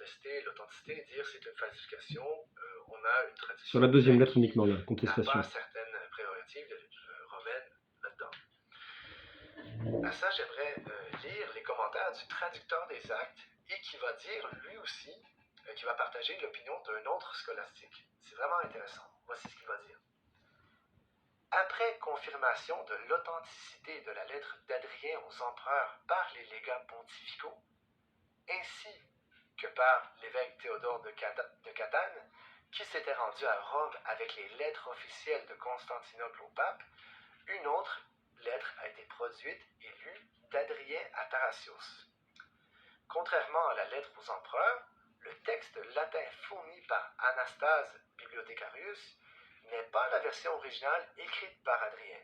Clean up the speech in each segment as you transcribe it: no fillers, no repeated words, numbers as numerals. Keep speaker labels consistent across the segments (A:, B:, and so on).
A: contester l'authenticité et dire c'est une falsification, on a une traduction
B: Sur la deuxième lettre
A: grecque
B: uniquement, la
A: qui n'a
B: contestation.
A: pas certaines prérogatives romaines là-dedans. À ça, j'aimerais lire les commentaires du traducteur des actes et qui va dire lui aussi, qui va partager l'opinion d'un autre scolastique. C'est vraiment intéressant. Voici ce qu'il va dire. Après confirmation de l'authenticité de la lettre d'Adrien aux empereurs par les légats pontificaux, ainsi que par l'évêque Théodore de Catane, qui s'était rendu à Rome avec les lettres officielles de Constantinople au pape, une autre lettre a été produite et lue d'Adrien à Tarasius. Contrairement à la lettre aux empereurs, le texte latin fourni par Anastase Bibliothecarius n'est pas la version originale écrite par Adrien.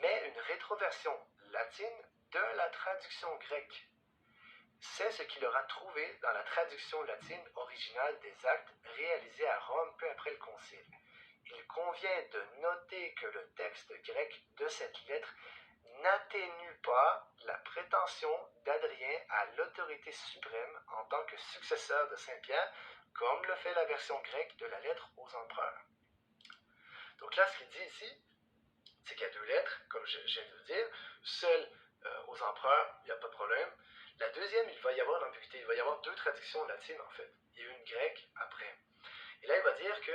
A: Mais une rétroversion latine de la traduction grecque. C'est ce qu'il aura trouvé dans la traduction latine originale des actes réalisés à Rome peu après le concile. Il convient de noter que le texte grec de cette lettre n'atténue pas la prétention d'Adrien à l'autorité suprême en tant que successeur de Saint-Pierre, comme le fait la version grecque de la lettre aux empereurs. Donc là, ce qu'il dit ici, c'est qu'il y a deux lettres, comme je viens de le dire. Celle aux empereurs, il n'y a pas de problème. La deuxième, il va y avoir l'ambiguïté. Il va y avoir deux traductions latines, en fait, et une grecque après. Et là, il va dire que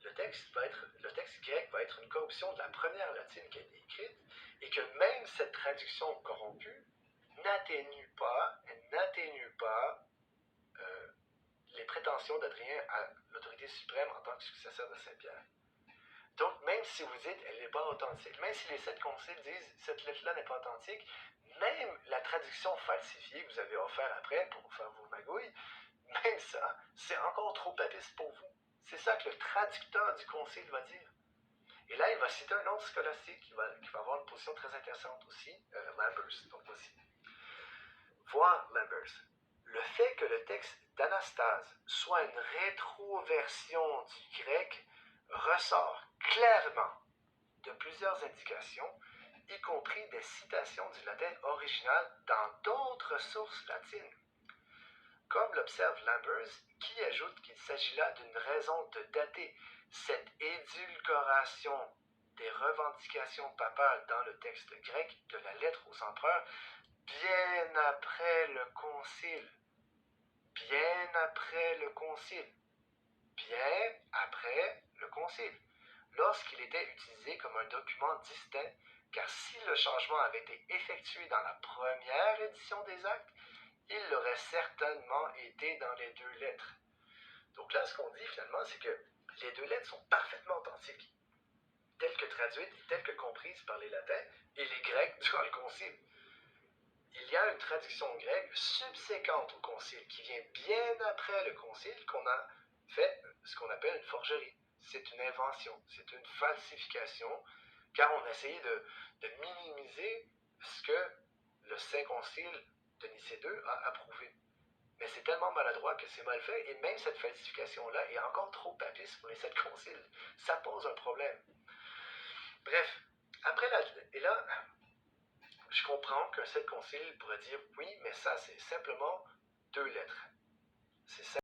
A: le texte grec va être une corruption de la première latine qui a été écrite, et que même cette traduction corrompue n'atténue pas les prétentions d'Adrien à l'autorité suprême en tant que successeur de Saint-Pierre. Donc, même si vous dites elle n'est pas authentique, même si les 7 conciles disent cette lettre-là n'est pas authentique, même la traduction falsifiée que vous avez offerte après pour faire vos magouilles, même ça, c'est encore trop papiste pour vous. C'est ça que le traducteur du concile va dire. Et là, il va citer un autre scolastique qui va avoir une position très intéressante aussi, Lambers. Donc voici. Voir Lambers. Le fait que le texte d'Anastase soit une rétroversion du grec ressort clairement de plusieurs indications, y compris des citations du latin original dans d'autres sources latines. Comme l'observe Lambers, qui ajoute qu'il s'agit là d'une raison de dater cette édulcoration des revendications papales dans le texte grec de la lettre aux empereurs bien après le concile. Lorsqu'il était utilisé comme un document distinct, car si le changement avait été effectué dans la première édition des actes, il l'aurait certainement été dans les deux lettres. Donc là, ce qu'on dit finalement, c'est que les deux lettres sont parfaitement authentiques, telles que traduites et telles que comprises par les latins et les grecs durant le concile. Il y a une traduction grecque subséquente au concile, qui vient bien après le concile, qu'on a fait ce qu'on appelle une forgerie. C'est une invention, c'est une falsification, car on a essayé de minimiser ce que le Saint Concile de Nicée II a approuvé. Mais c'est tellement maladroit que c'est mal fait, et même cette falsification-là est encore trop papiste pour les 7 conciles. Ça pose un problème. Bref, et là, je comprends qu'un 7 concile pourrait dire oui, mais ça c'est simplement 2 lettres. C'est